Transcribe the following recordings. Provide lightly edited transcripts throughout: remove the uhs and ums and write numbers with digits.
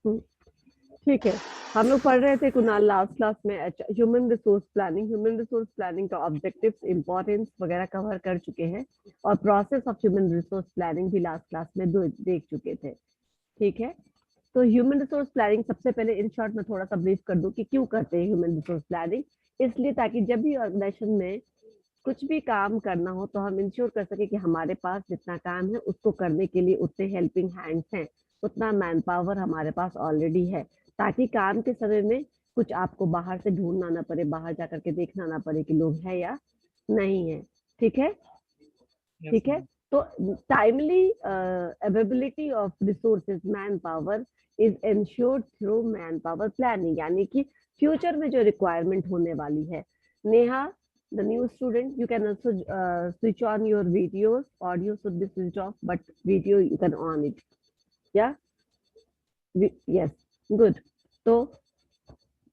हम्म, ठीक है। हम लोग पढ़ रहे थे कुणाल लास्ट क्लास में ह्यूमन रिसोर्स प्लानिंग का ऑब्जेक्टिव्स, इंपॉर्टेंस वगैरह कवर कर चुके हैं, और process of human resource planning भी लास्ट क्लास में देख चुके थे। ठीक है। तो ह्यूमन रिसोर्स प्लानिंग सबसे पहले इन शॉर्ट में थोड़ा सा ब्रीफ कर दूं कि क्यों करते हैं ह्यूमन रिसोर्स प्लानिंग। इसलिए ताकि जब भी ऑर्गेनाइजेशन में कुछ भी काम करना हो तो हम इंश्योर कर सके कि हमारे पास जितना काम है उसको करने के लिए उतने हेल्पिंग हैंड्स हैं, उतना मैन पावर हमारे पास ऑलरेडी है, ताकि काम के समय में कुछ आपको बाहर से ढूंढना ना पड़े, बाहर जा करके देखना ना पड़े कि लोग है या नहीं है। ठीक है। यस ठीक है। मैम। तो timely availability of resources man power is ensured through man power planning, यानी कि फ्यूचर में जो रिक्वायरमेंट होने वाली है। Neha, the new student, you can also switch on your videos. Audio should be switched off, but video you can on it. Yeah. Yes. Good. तो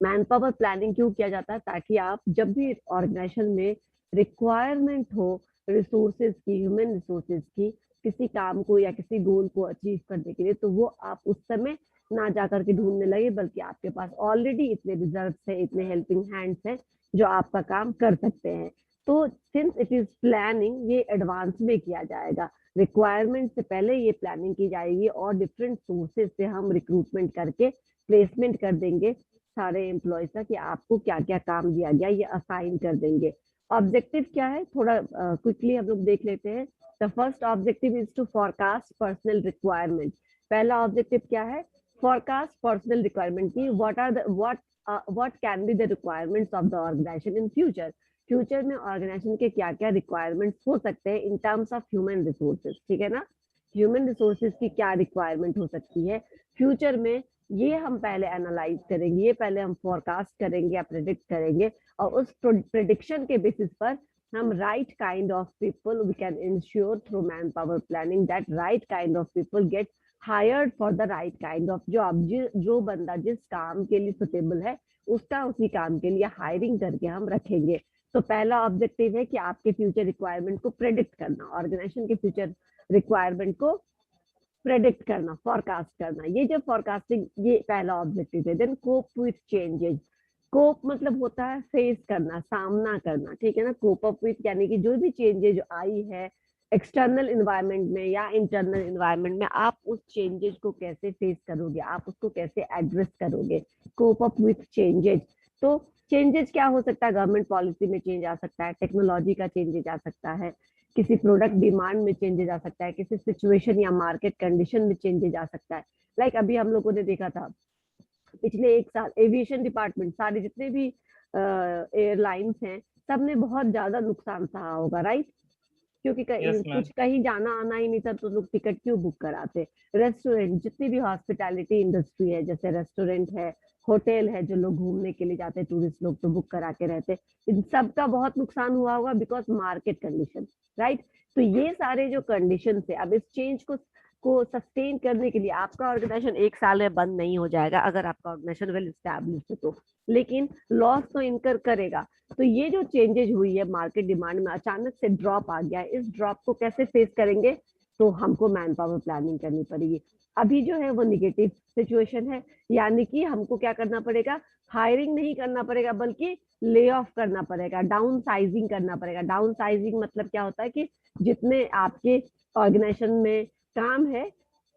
man power planning क्यों किया जाता है? ताकि आप जब भी ऑर्गेनाइजेशन में रिक्वायरमेंट हो रिसोर्सेज की, ह्यूमन रिसोर्सेज की, किसी काम को या किसी गोल को अचीव करने के लिए, तो वो आप उस समय ना जा करके ढूंढने लगे, बल्कि आपके पास ऑलरेडी इतने रिजर्व है, इतने हेल्पिंग हैंड्स हैं जो आपका काम कर सकते हैं। तो सिंस इट इज प्लानिंग, ये एडवांस में किया जाएगा। रिक्वायरमेंट से पहले ये प्लानिंग की जाएगी और डिफरेंट सोर्सेज से हम रिक्रूटमेंट करके प्लेसमेंट कर देंगे सारे एम्प्लॉयज का, कि आपको क्या क्या काम दिया गया ये असाइन कर देंगे। ऑब्जेक्टिव क्या है, थोड़ा क्विकली हम लोग देख लेते हैं। The first objective is to forecast personal requirement. पहला ऑब्जेक्टिव क्या है? फॉरकास्ट पर्सनल रिक्वायरमेंट की what can be the requirements of the organisation in future. Future में ऑर्गेनाइजेशन के क्या क्या रिक्वायरमेंट्स हो सकते हैं in terms of human resources. ठीक है ना? ह्यूमन रिसोर्सेज की क्या रिक्वायरमेंट हो सकती है फ्यूचर में, ये हम पहले एनालाइज करेंगे, ये पहले हम फोरकास्ट करेंगे या प्रिडिक्ट करेंगे, और उस प्रिडिक्शन के बेसिस पर हम right kind of people we can ensure through man power planning that right kind of people get hired for the right kind of job. जो बंदा जिस काम के लिए सुटेबल है उसका उसी काम के लिए हायरिंग करके हम रखेंगे। तो पहला ऑब्जेक्टिव है कि आपके फ्यूचर रिक्वायरमेंट को प्रेडिक्ट करना, ऑर्गेनाइजेशन के फ्यूचर रिक्वायरमेंट को प्रेडिक्ट करना, फोरकास्ट करना। ये जब फोरकास्टिंग, ये पहला ऑब्जेक्टिव है। Then cope with changes. Cope मतलब होता है फेस करना, सामना करना। ठीक है ना? कोप अप विथ यानी कि जो भी चेंजेस आई है एक्सटर्नल इन्वायरमेंट में या इंटरनल इन्वायरमेंट में, आप उस चेंजेस को कैसे फेस करोगे, आप उसको कैसे एड्रेस करोगे। Cope up with changes. तो चेंजेस क्या हो सकता है? गवर्नमेंट पॉलिसी में चेंज आ सकता है, टेक्नोलॉजी का चेंजेस आ सकता है, किसी प्रोडक्ट डिमांड में चेंजेस आ सकता है, किसी सिचुएशन या मार्केट कंडीशन में चेंजेस आ सकता है। लाइक अभी हम लोगों ने देखा था पिछले एक साल एविएशन डिपार्टमेंट, सारे जितने भी एयरलाइंस हैं, सबने बहुत ज्यादा नुकसान सहा होगा, राइट? क्योंकि यस कुछ मैम। कहीं जाना आना ही नहीं था तो लोग टिकट क्यों बुक कराते। रेस्टोरेंट, जितनी भी हॉस्पिटैलिटी इंडस्ट्री है, जैसे रेस्टोरेंट है, होटल है, जो लोग घूमने के लिए जाते हैं टूरिस्ट लोग, तो बुक करा के रहते, इन सब का बहुत नुकसान हुआ होगा बिकॉज मार्केट कंडीशन, राइट? तो ये सारे जो कंडीशन है, अब इस चेंज को सस्टेन करने के लिए आपका ऑर्गेनाइजेशन एक साल में बंद नहीं हो जाएगा अगर आपका ऑर्गेनाइजेशन वेल स्टैब्लिश है तो, लेकिन लॉस तो इनकर करेगा। तो ये जो चेंजेस हुई है मार्केट डिमांड में, अचानक से ड्रॉप आ गया है, इस ड्रॉप को कैसे फेस करेंगे? तो हमको मैन पावर प्लानिंग करनी पड़ेगी। अभी जो है वो निगेटिव सिचुएशन है, यानी कि हमको क्या करना पड़ेगा? हायरिंग नहीं करना पड़ेगा, बल्कि ले ऑफ करना पड़ेगा, डाउन साइजिंग करना पड़ेगा। डाउन साइजिंग मतलब क्या होता है कि जितने आपके ऑर्गेनाइजेशन में काम है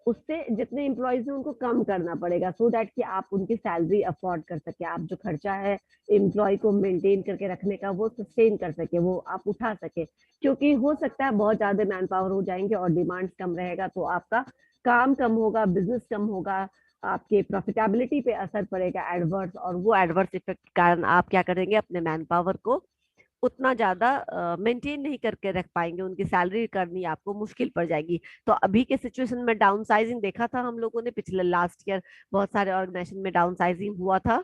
उससे जितने एम्प्लॉयज हैं उनको कम करना पड़ेगा, सो दैट कि आप उनकी सैलरी अफोर्ड कर सके, आप जो खर्चा है एम्प्लॉय को मेंटेन करके रखने का वो सस्टेन कर सके, वो आप उठा सके। क्योंकि हो सकता है बहुत ज्यादा मैन पावर हो जाएंगे और डिमांड कम रहेगा तो आपका काम कम होगा, बिजनेस कम होगा, आपके प्रॉफिटेबिलिटी पे असर पड़ेगा एडवर्स, और वो एडवर्स इफेक्ट के कारण आप क्या करेंगे? अपने मैन पावर को उतना ज्यादा मेंटेन नहीं करके रख पाएंगे, उनकी सैलरी करनी आपको मुश्किल पड़ जाएगी। तो अभी के सिचुएशन में डाउन साइजिंग देखा था हम लोगों ने पिछले लास्ट ईयर, बहुत सारे ऑर्गेनाइजेशन में डाउन साइजिंग हुआ था।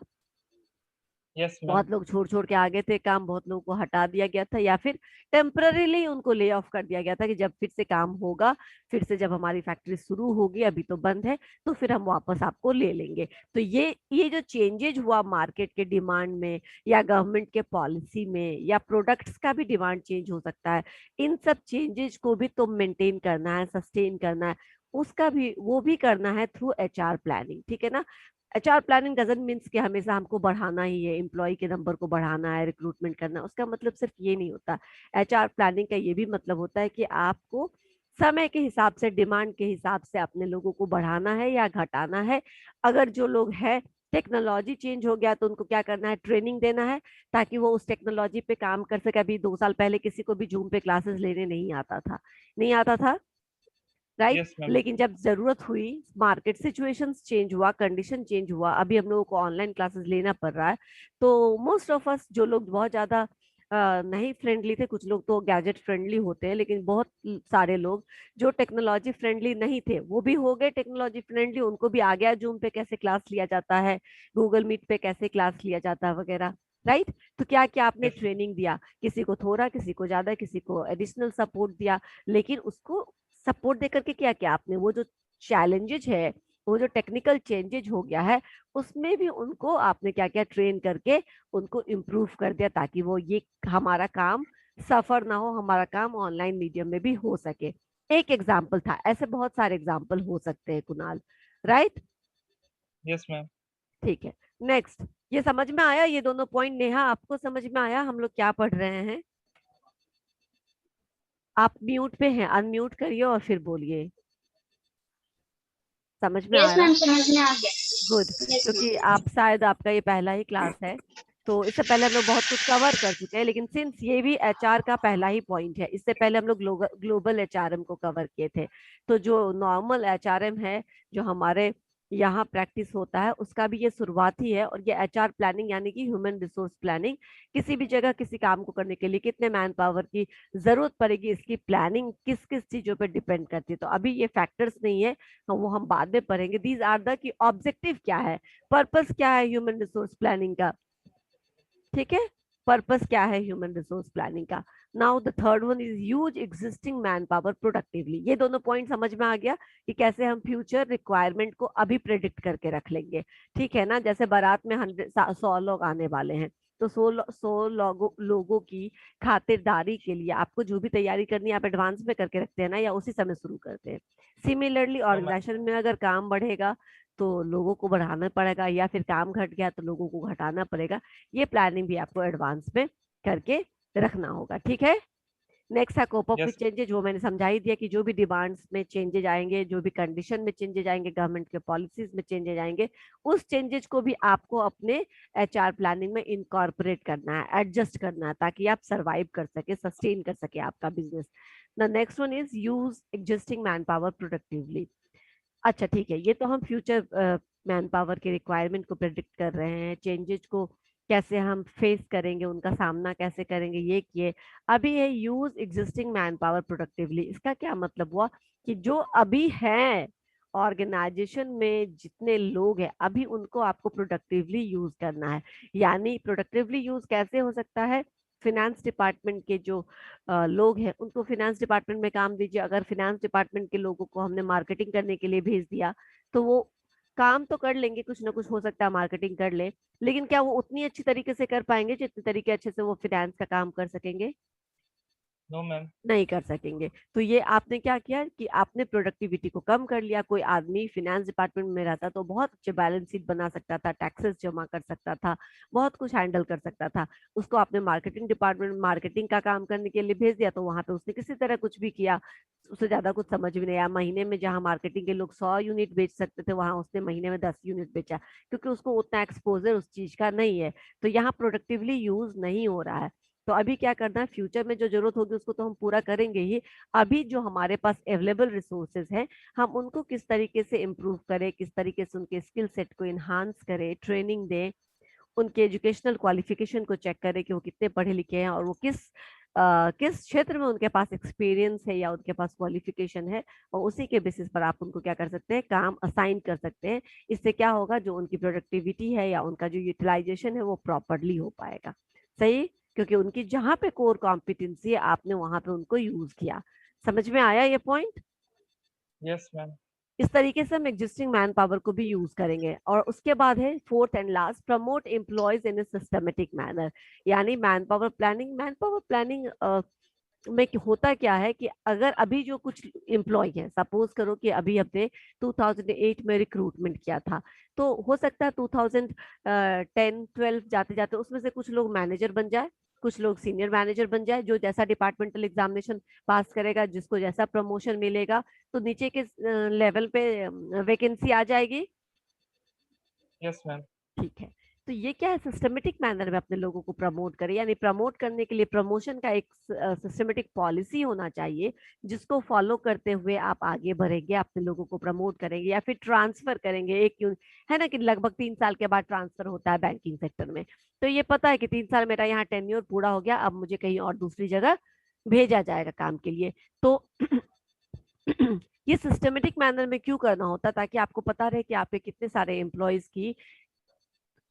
Yes ma'am. बहुत लोग छोड़ छोड़ के आगे थे काम, बहुत लोगों को हटा दिया गया था या फिर टेम्पररीली उनको ले ऑफ कर दिया गया था कि जब फिर से काम होगा, फिर से जब हमारी फैक्ट्री शुरू होगी, अभी तो बंद है, तो फिर हम वापस आपको ले लेंगे। तो ये जो चेंजेज हुआ मार्केट के डिमांड में या गवर्नमेंट के पॉलिसी में या प्रोडक्ट्स का भी डिमांड चेंज हो सकता है, इन सब चेंजेस को भी तो मेंटेन करना है, सस्टेन करना है। उसका भी वो भी करना है थ्रू एचआर प्लानिंग, ठीक है ना। एचआर प्लानिंग डजंट मीन्स कि हमेशा हमको बढ़ाना ही है, एम्प्लॉय के नंबर को बढ़ाना है, रिक्रूटमेंट करना है, उसका मतलब सिर्फ ये नहीं होता। एचआर प्लानिंग का ये भी मतलब होता है कि आपको समय के हिसाब से, डिमांड के हिसाब से अपने लोगों को बढ़ाना है या घटाना है। अगर जो लोग हैं, टेक्नोलॉजी चेंज हो गया तो उनको क्या करना है, ट्रेनिंग देना है, ताकि वो उस टेक्नोलॉजी पे काम कर सके। अभी 2 साल पहले किसी को भी जूम पे क्लासेस लेने नहीं आता था, नहीं आता था, राइट। Yes, ma'am. लेकिन जब जरूरत हुई, मार्केट सिचुएशंस चेंज हुआ, कंडीशन चेंज हुआ, अभी हम लोगों को ऑनलाइन क्लासेस लेना पड़ रहा है, तो मोस्ट ऑफ अस जो लोग बहुत ज्यादा नहीं फ्रेंडली थे, कुछ लोग तो गैजेट फ्रेंडली होते हैं, लेकिन बहुत सारे लोग जो टेक्नोलॉजी फ्रेंडली नहीं थे वो भी हो गए टेक्नोलॉजी फ्रेंडली। उनको भी आ गया जूम पे कैसे क्लास लिया जाता है, गूगल मीट पे कैसे क्लास लिया जाता है वगैरह, राइट। तो क्या क्या आपने Yes, ट्रेनिंग दिया, किसी को थोड़ा, किसी को ज्यादा, किसी को एडिशनल सपोर्ट दिया, लेकिन उसको सपोर्ट देकर के क्या क्या आपने, वो जो चैलेंजेज है, वो जो टेक्निकल चेंजेज हो गया है, उसमें भी उनको आपने क्या क्या ट्रेन करके उनको इम्प्रूव कर दिया, ताकि वो ये हमारा काम सफर ना हो, हमारा काम ऑनलाइन मीडियम में भी हो सके। एक एग्जाम्पल था, ऐसे बहुत सारे एग्जाम्पल हो सकते हैं कुणाल, राइट। yes, ma'am. ठीक है, नेक्स्ट। ये समझ में आया, ये दोनों पॉइंट नेहा आपको समझ में आया हम लोग क्या पढ़ रहे हैं? आप म्यूट पे हैं, अनम्यूट करिए और फिर बोलिए। समझ में आ यस रहा है? मैम, समझ में आ गया। गुड। यस क्योंकि मैम। आप शायद आपका ये पहला ही क्लास है, तो इससे पहले हम लोग बहुत कुछ कवर कर चुके हैं, लेकिन सिंस ये भी एचआर का पहला ही पॉइंट है, इससे पहले हम लोग ग्लोबल एचआरएम को कवर किए थे। तो जो नॉर्मल एचआरएम है, जो हमारे यहाँ प्रैक्टिस होता है, उसका भी ये शुरुआत ही है। और ये एचआर प्लानिंग यानी कि ह्यूमन रिसोर्स प्लानिंग, किसी भी जगह किसी काम को करने के लिए कितने मैन पावर की जरूरत पड़ेगी, इसकी प्लानिंग किस किस चीजों पर डिपेंड करती है। तो अभी ये फैक्टर्स नहीं है, वो हम बाद में पढ़ेंगे। दीज आर द कि ऑब्जेक्टिव क्या है, पर्पस क्या है ह्यूमन रिसोर्स प्लानिंग का, ठीक है। पर्पस क्या है ह्यूमन रिसोर्स प्लानिंग का। Now the third one is use existing man power productively. ये दोनों पॉइंट समझ में आ गया कि कैसे हम फ्यूचर रिक्वायरमेंट को अभी प्रेडिक्ट करके रख लेंगे, ठीक है ना। जैसे बारात में 100 लोग आने वाले हैं, तो 100 लोगों की खातिरदारी के लिए आपको जो भी तैयारी करनी है आप एडवांस में करके रखते हैं ना, या उसी समय शुरू करते हैं। Similarly No, ma'am. ऑर्गेनाइजेशन में अगर काम बढ़ेगा तो लोगों को बढ़ाना पड़ेगा, या फिर काम घट गया तो लोगों को घटाना पड़ेगा। ये प्लानिंग भी आपको एडवांस में करके रखना होगा, ठीक है। नेक्स्ट है cope up with Yes, changes. वो मैंने समझा ही दिया कि जो भी डिमांड्स में चेंजेज आएंगे, जो भी कंडीशन में चेंजेज आएंगे, गवर्नमेंट के पॉलिसीज में चेंजेज आएंगे, उस चेंजेज को भी आपको अपने एचआर प्लानिंग में इनकॉर्पोरेट करना है, एडजस्ट करना है, ताकि आप सरवाइव कर सके, सस्टेन कर सके आपका business. The next one is use existing man power productively. अच्छा ठीक है, ये तो हम फ्यूचर मैन पावर के रिक्वायरमेंट को प्रेडिक्ट कर रहे हैं, चेंजेस को कैसे हम फेस करेंगे, उनका सामना कैसे करेंगे, ये किए। अभी है use existing man power productively. इसका क्या मतलब हुआ कि जो अभी है ऑर्गेनाइजेशन में जितने लोग हैं, अभी उनको आपको प्रोडक्टिवली यूज करना है। यानी प्रोडक्टिवली यूज कैसे हो सकता है, फिनेंस डिपार्टमेंट के जो लोग हैं उनको फिनेंस डिपार्टमेंट में काम दीजिए। अगर फिनेंस डिपार्टमेंट के लोगों को हमने मार्केटिंग करने के लिए भेज दिया, तो वो काम तो कर लेंगे, कुछ ना कुछ हो सकता है मार्केटिंग कर ले, लेकिन क्या वो उतनी अच्छी तरीके से कर पाएंगे जितने तरीके अच्छे से वो फिनेंस का काम कर सकेंगे? no, ma'am. नहीं कर सकेंगे। तो ये आपने क्या किया कि आपने प्रोडक्टिविटी को कम कर लिया। कोई आदमी फिनेंस डिपार्टमेंट में रहता तो बहुत अच्छे बैलेंस शीट बना सकता था, टैक्सेस जमा कर सकता था, बहुत कुछ हैंडल कर सकता था। उसको आपने मार्केटिंग डिपार्टमेंट में मार्केटिंग का काम करने के लिए भेज दिया, तो वहां पे उसने किसी तरह कुछ भी किया, उसे ज्यादा कुछ समझ भी नहीं आया। महीने में जहां मार्केटिंग के लोग 100 यूनिट बेच सकते थे, वहां उसने महीने में 10 यूनिट बेचा, क्योंकि उसको उतना एक्सपोजर उस चीज का नहीं है। तो यहाँ प्रोडक्टिवली यूज नहीं हो रहा है। तो अभी क्या करना है, फ्यूचर में जो जरूरत होगी उसको तो हम पूरा करेंगे ही। अभी जो हमारे पास अवेलेबल रिसोर्सेज हैं, हम उनको किस तरीके से इम्प्रूव करें, किस तरीके से उनके स्किल सेट को इन्हांस करें, ट्रेनिंग दें, उनके एजुकेशनल क्वालिफिकेशन को चेक करें कि वो कितने पढ़े लिखे हैं, और वो किस क्षेत्र में उनके पास एक्सपीरियंस है या उनके पास क्वालिफिकेशन है, और उसी के बेसिस पर आप उनको क्या कर सकते हैं, काम असाइन कर सकते हैं। इससे क्या होगा, जो उनकी प्रोडक्टिविटी है या उनका जो यूटिलाइजेशन है वो प्रॉपरली हो पाएगा। सही, क्योंकि उनकी जहां पे कोर कॉम्पिटेंसी है आपने वहां पे उनको यूज किया। समझ में आया ये पॉइंट? Yes, ma'am. इस तरीके से हम एग्जिस्टिंग मैन पावर को भी यूज करेंगे। और उसके बाद है fourth and last, promote employees in a systematic manner. यानी मैन पावर प्लानिंग में होता क्या है कि अगर अभी जो कुछ एम्प्लॉय है, सपोज करो कि अभी हमने 2008 में रिक्रूटमेंट किया था, तो हो सकता है 2010-12 जाते जाते उसमें से कुछ लोग मैनेजर बन जाए, कुछ लोग सीनियर मैनेजर बन जाए, जो जैसा डिपार्टमेंटल एग्जामिनेशन पास करेगा, जिसको जैसा प्रमोशन मिलेगा, तो नीचे के लेवल पे वैकेंसी आ जाएगी। Yes, ma'am. ठीक है, तो ये क्या है, सिस्टमेटिक मैनर में अपने लोगों को प्रमोट करें, यानी प्रमोट करने के लिए प्रमोशन का एक सिस्टमेटिक पॉलिसी होना चाहिए, जिसको फॉलो करते हुए आप आगे बढ़ेंगे, अपने लोगों को प्रमोट करेंगे या फिर ट्रांसफर करेंगे। है ना कि लगभग 3 साल के बाद ट्रांसफर होता है बैंकिंग सेक्टर में, तो ये पता है कि 3 साल मेरा यहाँ टेन्योर पूरा हो गया, अब मुझे कहीं और दूसरी जगह भेजा जाएगा काम के लिए। तो ये सिस्टमेटिक मैनर में क्यों करना होता, ताकि आपको पता रहे कि आपके कितने सारे एम्प्लॉयज की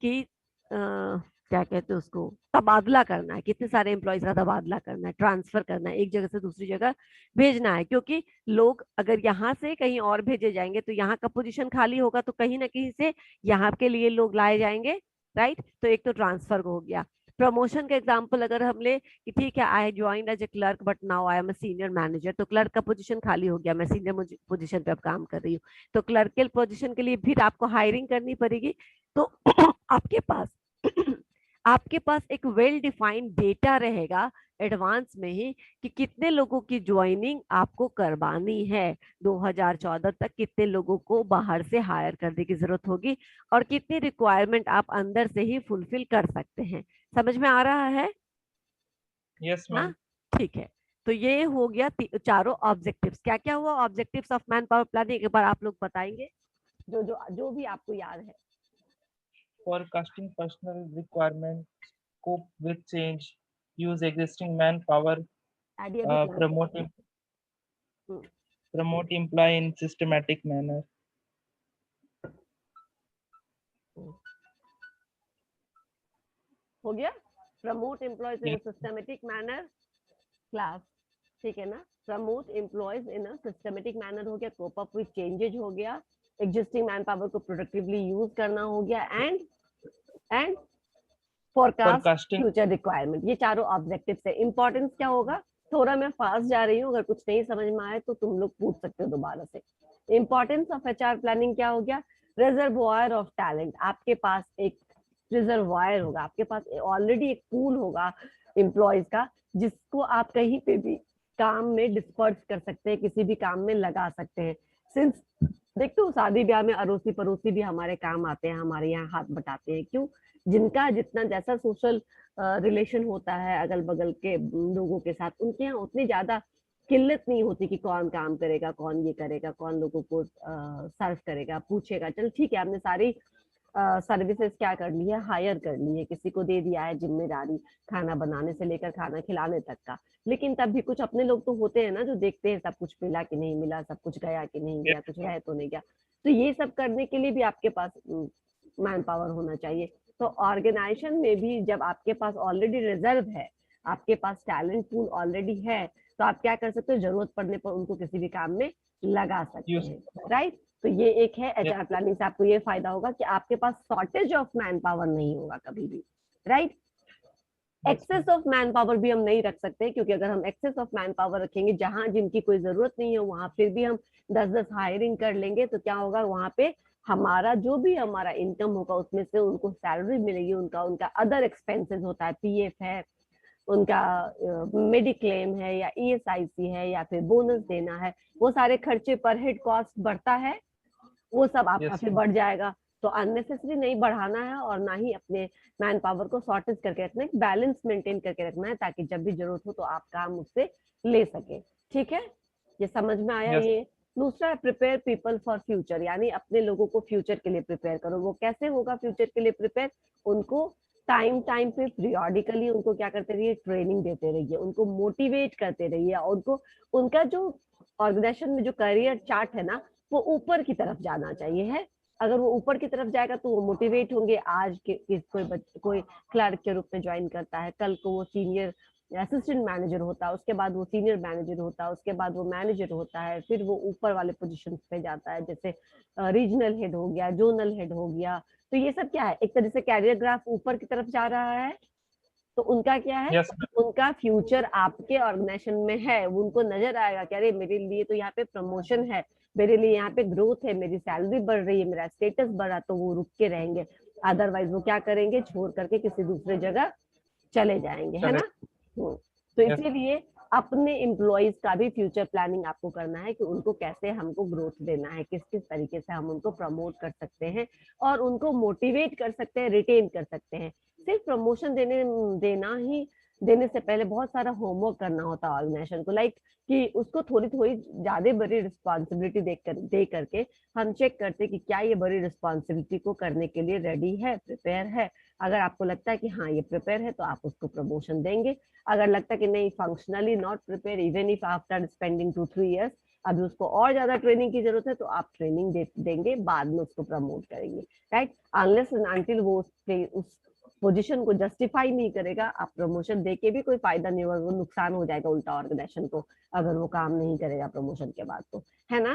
क्या कहते हैं उसको, तबादला करना है, कितने सारे एम्प्लॉयज का तबादला करना है, ट्रांसफर करना है, एक जगह से दूसरी जगह भेजना है। क्योंकि लोग अगर यहाँ से कहीं और भेजे जाएंगे तो यहाँ का पोजीशन खाली होगा, तो कहीं ना कहीं से यहाँ के लिए लोग लाए जाएंगे, राइट। तो एक तो ट्रांसफर हो गया। प्रमोशन का एग्जाम्पल अगर हम ले कि ठीक है, I join as a clerk but now I am a senior manager, तो क्लर्क का पोजीशन खाली हो गया, मैं सीनियर पोजीशन पे अब काम कर रही हूँ, तो क्लर्क के पोजीशन के लिए फिर आपको हायरिंग करनी पड़ेगी। तो आपके पास आपके पास एक वेल डिफाइंड डेटा रहेगा एडवांस में ही कि कितने लोगों की ज्वाइनिंग आपको करवानी है, 2014 तक कितने लोगों को बाहर से हायर करने की जरूरत होगी, और कितनी रिक्वायरमेंट आप अंदर से ही फुलफिल कर सकते हैं। समझ में आ रहा है? Yes, हाँ, ma'am. ठीक है। तो ये हो गया चारों ऑब्जेक्टिव्स। क्या क्या हुआ objectives of man power planning, एक बार आप लोग बताएंगे, जो जो जो भी आपको याद है। Forecasting personal requirements, cope with change, use existing manpower, idea भी प्लान promote करेंगे। हम्म, promote employee in systematic manner. हम्म। हो गया, प्रमोट एम्प्लॉयज इन Yes, सिस्टमेटिक मैनर, क्लास, ठीक है ना, प्रमोट एम्प्लॉयज इन सिस्टमेटिक मैनर हो गया, कोप अप विद चेंजेज हो गया, एग्जिस्टिंग मैन पावर को प्रोडक्टिवली यूज करना हो गया, and forecast forecasting. Future requirement. ये चारों ऑब्जेक्टिव्स है। इंपॉर्टेंस क्या होगा, थोड़ा मैं फास्ट जा रही हूँ, अगर कुछ नहीं समझ में आए तो तुम लोग पूछ सकते हो दोबारा से। इंपॉर्टेंस ऑफ एचआर प्लानिंग क्या हो गया, रिजर्वॉयर ऑफ टैलेंट। आपके पास एक रिजर्वॉयर होगा, आपके पास ऑलरेडी एक पूल होगा एम्प्लॉयज का, जिसको आप कहीं पे भी काम में डिस्पर्स कर सकते हैं, किसी भी काम में लगा सकते हैं। सिंस देखते हो शादी ब्याह में अड़ोसी पड़ोसी भी हमारे काम आते हैं, हमारे यहाँ हाथ बटाते हैं, क्यों, जिनका जितना जैसा सोशल रिलेशन होता है अगल बगल के लोगों के साथ, उनके यहाँ उतनी ज्यादा किल्लत नहीं होती कि कौन काम करेगा, कौन ये करेगा, कौन लोगों को सर्व करेगा, पूछेगा। चल ठीक है, आपने सारी सर्विसेज क्या कर ली है, हायर कर ली है, किसी को दे दिया है जिम्मेदारी, खाना बनाने से लेकर खाना खिलाने तक का। लेकिन तब भी कुछ अपने लोग तो होते हैं ना, जो देखते हैं सब कुछ मिला कि नहीं मिला, सब कुछ गया कि नहीं Yes, गया, कुछ रह तो नहीं गया। तो ये सब करने के लिए भी आपके पास मैन पावर होना चाहिए। तो ऑर्गेनाइजेशन में भी जब आपके पास ऑलरेडी रिजर्व है, आपके पास टैलेंट पूल ऑलरेडी है, तो आप क्या कर सकते हो, जरूरत पड़ने पर उनको किसी भी काम में लगा सकते use. हैं, राइट। तो ये एक है Yes, एचआर प्लानिंग से आपको ये फायदा होगा कि आपके पास शॉर्टेज ऑफ मैन पावर नहीं होगा कभी भी, right. yes, ma'am. Excess of man power भी हम नहीं रख सकते, क्योंकि अगर हम एक्सेस ऑफ मैन पावर रखेंगे जहां जिनकी कोई जरूरत नहीं है, वहां फिर भी हम 10-10 हायरिंग कर लेंगे, तो क्या होगा, वहां पे हमारा जो भी हमारा इनकम होगा उसमें से उनको सैलरी मिलेगी, उनका उनका अदर एक्सपेंसेस होता है, पीएफ है, उनका मेडिक्लेम है, या ईएसआईसी है, या फिर बोनस देना है, वो सारे खर्चे पर हेड कॉस्ट बढ़ता है, वो सब आपका Yes, फिर ma'am. बढ़ जाएगा। तो अननेसेसरी नहीं बढ़ाना है, और ना ही अपने मैन पावर को शॉर्टेज करके रखना है, बैलेंस मेंटेन करके रखना है, ताकि जब भी जरूरत हो तो आप काम उससे ले सके। ठीक है, ये समझ में आया Yes, ये। दूसरा है प्रिपेयर पीपल फॉर फ्यूचर, यानी अपने लोगों को फ्यूचर के लिए प्रिपेयर करो। वो कैसे होगा फ्यूचर के लिए प्रिपेयर, उनको टाइम टाइम पे पीरियोडिकली उनको क्या करते रहिए, ट्रेनिंग देते रहिए, उनको मोटिवेट करते रहिए, और उनको उनका जो ऑर्गेनाइजेशन में जो करियर चार्ट है ना, वो ऊपर की तरफ जाना चाहिए है। अगर वो ऊपर की तरफ जाएगा तो वो मोटिवेट होंगे, आज के कोई क्लर्क के रूप में ज्वाइन करता है, कल को वो सीनियर असिस्टेंट मैनेजर होता है, उसके बाद वो सीनियर मैनेजर होता है, उसके बाद वो मैनेजर होता है, फिर वो ऊपर वाले पोजीशन पे जाता है, जैसे रीजनल हेड हो गया, जोनल हेड हो गया। तो ये सब क्या है, एक तरह से कैरियर ग्राफ ऊपर की तरफ जा रहा है, तो उनका क्या है, Yes, उनका फ्यूचर आपके ऑर्गेनाइजेशन में है, वो उनको नजर आएगा कि अरे मेरे लिए तो यहाँ पे प्रमोशन है, मेरे लिए यहाँ पे ग्रोथ है, मेरी सैलरी बढ़ रही है, मेरा स्टेटस बढ़ रहा, तो वो रुक के रहेंगे। अदरवाइज वो क्या करेंगे, छोड़ करके किसी दूसरे जगह चले जाएंगे, है चले। ना। तो Yes, इसीलिए अपने एम्प्लॉयज का भी फ्यूचर प्लानिंग आपको करना है कि उनको कैसे हमको ग्रोथ देना है, किस किस तरीके से हम उनको प्रमोट कर सकते हैं और उनको मोटिवेट कर सकते हैं, रिटेन कर सकते हैं। सिर्फ प्रमोशन देने से पहले बहुत सारा होमवर्क करना होता है ऑर्गेनाइजेशन को, लाइक कि उसको थोड़ी थोड़ी ज्यादा बड़ी रिस्पॉन्सिबिलिटी दे करके हम चेक करते हैं कि क्या ये बड़ी रिस्पॉन्सिबिलिटी को करने के लिए रेडी है, प्रिपेयर है। अगर आपको लगता है कि हाँ ये प्रिपेयर है, तो आप उसको प्रमोशन देंगे। अगर लगता है कि नहीं, functionally not prepare, even if after spending 2-3 years अभी उसको और ज्यादा ट्रेनिंग की जरूरत है, तो आप ट्रेनिंग देंगे, बाद में उसको प्रमोट करेंगे, राइट। अनलेस एंड अनटिल वो उस पोजीशन को जस्टिफाई नहीं करेगा, आप प्रमोशन देके भी कोई फायदा नहीं होगा, वो नुकसान हो जाएगा उल्टा ऑर्गेनाइजेशन को, अगर वो काम नहीं करेगा प्रमोशन के बाद, तो है ना।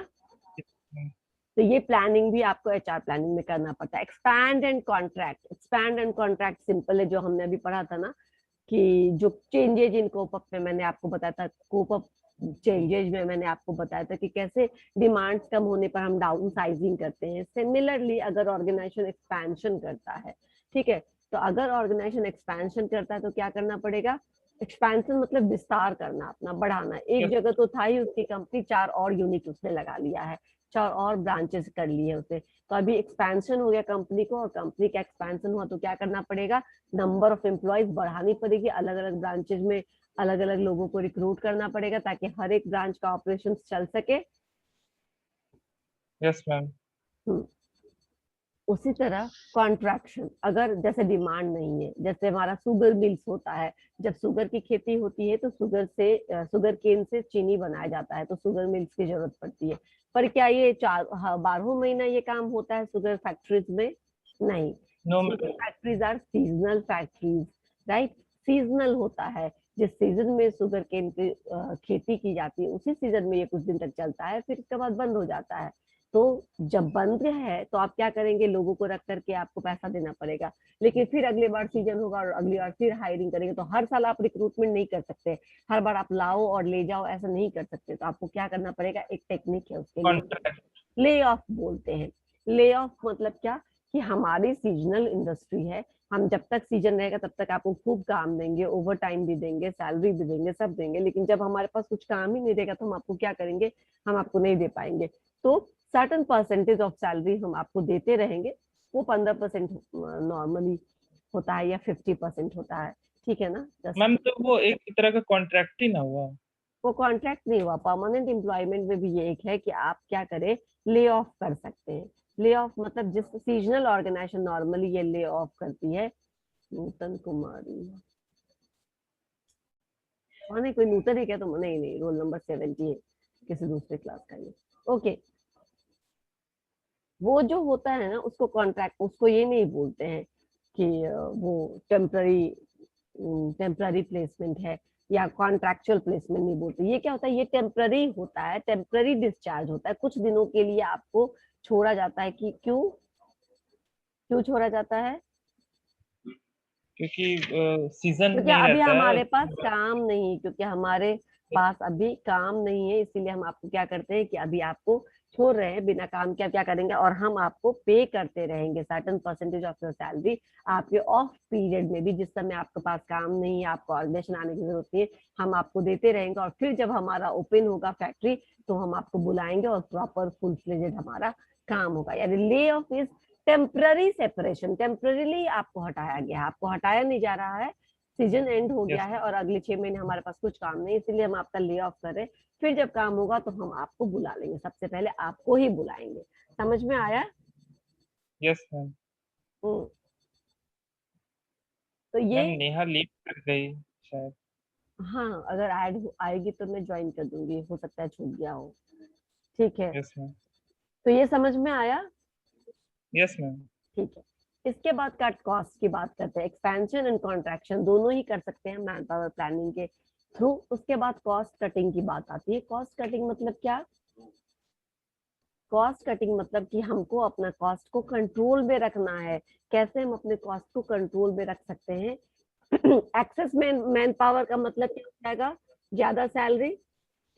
तो ये प्लानिंग भी आपको एचआर प्लानिंग में करना पड़ता है। Expand and contract, expand and contract simple है, जो हमने अभी पढ़ा था ना, कि जो चेंजेज इन कोप अप में मैंने आपको बताया था, कोप अप चेंजेज में मैंने आपको बताया था कि कैसे डिमांड्स कम होने पर हम डाउन साइजिंग करते हैं। सिमिलरली अगर ऑर्गेनाइजेशन एक्सपेंशन करता है, ठीक है, तो अगर ऑर्गेनाइजेशन एक्सपेंशन करता है तो क्या करना पड़ेगा, एक्सपेंशन मतलब विस्तार करना, अपना बढ़ाना। एक yes, जगह तो था ही उसकी कंपनी, 4 और यूनिट उसने लगा लिया है, 4 और ब्रांचेस कर लिए उसे, तो अभी एक्सपेंशन हो गया कंपनी को, और कंपनी का एक्सपेंशन हुआ तो क्या करना पड़ेगा, नंबर ऑफ एम्प्लॉयज बढ़ानी पड़ेगी, अलग अलग ब्रांचेज में अलग अलग लोगों को रिक्रूट करना पड़ेगा, ताकि हर एक ब्रांच का ऑपरेशन चल सके। yes, ma'am. उसी तरह कॉन्ट्रैक्शन, अगर जैसे डिमांड नहीं है, जैसे हमारा शुगर मिल्स होता है, जब शुगर की खेती होती है तो शुगर केन से चीनी बनाया जाता है, तो शुगर मिल्स की जरूरत पड़ती है। पर क्या ये 12 महीना ये काम होता है शुगर फैक्ट्रीज में? नहीं। No, sugar ma'am. Factories are seasonal factories, right. Seasonal होता है, जिस सीजन में शुगर केन की खेती की जाती है उसी सीजन में ये कुछ दिन तक चलता है, फिर इसके बाद बंद हो जाता है। तो जब बंद है तो आप क्या करेंगे, लोगों को रख करके आपको पैसा देना पड़ेगा, लेकिन फिर अगली बार सीजन होगा और अगली बार फिर हायरिंग करेंगे, तो हर साल आप रिक्रूटमेंट नहीं कर सकते, हर बार आप लाओ और ले जाओ ऐसा नहीं कर सकते, तो आपको क्या करना पड़ेगा, एक टेक्निक है उसके लिए, Contract. ले ऑफ बोलते हैं। ले ऑफ मतलब क्या, कि हमारी सीजनल इंडस्ट्री है, हम जब तक सीजन रहेगा तब तक आपको खूब काम देंगे, ओवर टाइम भी देंगे, सैलरी भी देंगे, सब देंगे, लेकिन जब हमारे पास कुछ काम ही नहीं रहेगा तो हम आपको क्या करेंगे, हम आपको नहीं दे पाएंगे। तो सर्टन परसेंटेज ऑफ सैलरी हम आपको देते रहेंगे, वो 15% नॉर्मली होता है या 50% होता है, ठीक है ना। मैम, जस्ट तो वो एक तरह का कॉन्ट्रैक्ट ही ना हुआ? वो कॉन्ट्रैक्ट नहीं हुआ। परमानेंट एम्प्लॉयमेंट में भी ये एक है कि आप क्या करें, ले ऑफ कर सकते हैं। ले ऑफ मतलब जिस सीजनल ऑर्गेनाइजेशन नॉर्मली ये ले ऑफ करती है, नूतन कुमारी, हाँ नहीं कोई नूतन है क्या, तो नहीं नहीं, रोल नंबर 70 है, किसी दूसरे क्लास का ये, ओके। वो जो होता है ना उसको कॉन्ट्रैक्ट, उसको ये नहीं बोलते हैं कि वो टेम्पररी टेम्पररी प्लेसमेंट है या कॉन्ट्रैक्चुअल प्लेसमेंट नहीं बोलते। ये क्या होता है, ये टेम्पररी होता है, टेम्पररी डिस्चार्ज होता है, कुछ दिनों के लिए आपको छोड़ा जाता है। कि क्यों क्यों छोड़ा जाता है, क्योंकि सीजन क्योंकि नहीं अभी रहता है। हमारे पास काम नहीं, क्योंकि हमारे पास अभी काम नहीं है, इसीलिए हम आपको क्या करते हैं कि अभी आपको छोड़ रहे हैं बिना काम के, क्या करेंगे, और हम आपको पे करते रहेंगे certain percentage of your salary आपके ऑफ पीरियड में भी, जिस समय आपके पास काम नहीं है, आपको ऑर्गेनाइजेशन आने की जरूरत नहीं है, हम आपको देते रहेंगे। और फिर जब हमारा ओपन होगा फैक्ट्री तो हम आपको बुलाएंगे और प्रॉपर फुल फ्लेजेड हमारा काम होगा। यानी lay off is temporary separation, temporarily आपको हटाया गया, आपको हटाया नहीं जा रहा है, सीजन एंड हो गया यस, है और अगले 6 महीने हमारे पास कुछ काम नहीं, इसलिए हम आपका ले ऑफ कर रहे हैं। फिर जब काम होगा तो हम आपको बुला लेंगे, सबसे पहले आपको ही बुलाएंगे। समझ में आया? Yes ma'am. हम्म। तो ये, मैम नेहा लीव कर गई शायद। हाँ अगर ऐड आएगी तो मैं ज्वाइन कर दूंगी, हो सकता है छूट गया हो, ठीक है। Yes ma'am. तो ये समझ में आया, यस मैम। ठीक है। इसके बाद कट कॉस्ट की बात करते हैं। एक्सपेंशन एंड कॉन्ट्रैक्शन दोनों ही कर सकते हैं मैन पावर प्लानिंग के थ्रू। उसके बाद कॉस्ट कटिंग की बात आती है। कॉस्ट कटिंग मतलब क्या, कॉस्ट कटिंग मतलब कि हमको अपना कॉस्ट को कंट्रोल में रखना है। कैसे हम अपने कॉस्ट को कंट्रोल में रख सकते हैं, एक्सेस मैन पावर का मतलब क्या हो जाएगा, ज्यादा सैलरी,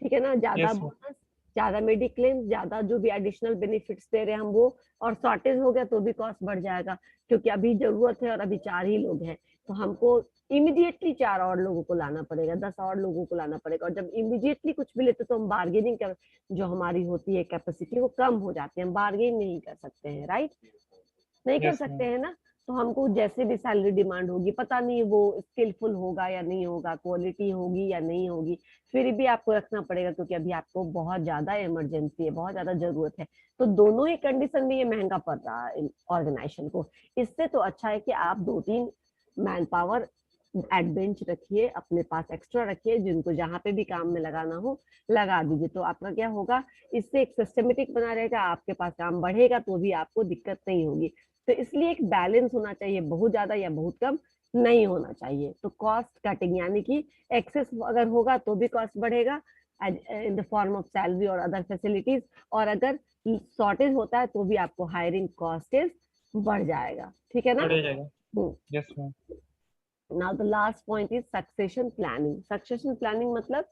ठीक है ना, ज्यादा यस मैम, बोनस, ज्यादा मेडिक्लेम, ज्यादा जो भी एडिशनल बेनिफिट्स दे रहे हैं हम वो, और शॉर्टेज हो गया तो भी कॉस्ट बढ़ जाएगा, क्योंकि अभी जरूरत है और अभी 4 ही लोग हैं, तो हमको इमीडिएटली 4 और लोगों को लाना पड़ेगा, 10 और लोगों को लाना पड़ेगा, और जब इमीडिएटली कुछ भी लेते तो हम बार्गेनिंग कर, जो हमारी होती है कैपेसिटी वो कम हो जाती है, हम बार्गेन नहीं कर सकते हैं, राइट, नहीं कर यस सकते मैम, हैं ना। तो हमको जैसे भी सैलरी डिमांड होगी, पता नहीं वो स्किलफुल होगा या नहीं होगा, क्वालिटी होगी या नहीं होगी, फिर भी आपको रखना पड़ेगा, क्योंकि अभी आपको बहुत ज्यादा इमरजेंसी है, बहुत ज्यादा जरूरत है। तो दोनों ही कंडीशन में ये महंगा पड़ रहा है ऑर्गेनाइजेशन को। इससे तो अच्छा है कि आप 2-3 मैन पावर एट बेंच रखिए, अपने पास एक्स्ट्रा रखिए, जिनको जहां पे भी काम में लगाना हो लगा दीजिए, तो आपका क्या होगा, इससे एक सिस्टमेटिक बना रहेगा, आपके पास काम बढ़ेगा तो भी आपको दिक्कत नहीं होगी। तो इसलिए एक बैलेंस होना चाहिए, बहुत ज्यादा या बहुत कम नहीं होना चाहिए। तो कॉस्ट कटिंग यानी कि एक्सेस अगर होगा तो भी कॉस्ट बढ़ेगा in the form of salary और अदर फैसिलिटीज, और अगर शॉर्टेज होता है तो भी आपको हायरिंग कॉस्ट बढ़ जाएगा, ठीक है ना। बढ़ जाएगा। Yes ma'am, now the last point is succession planning. Succession planning मतलब,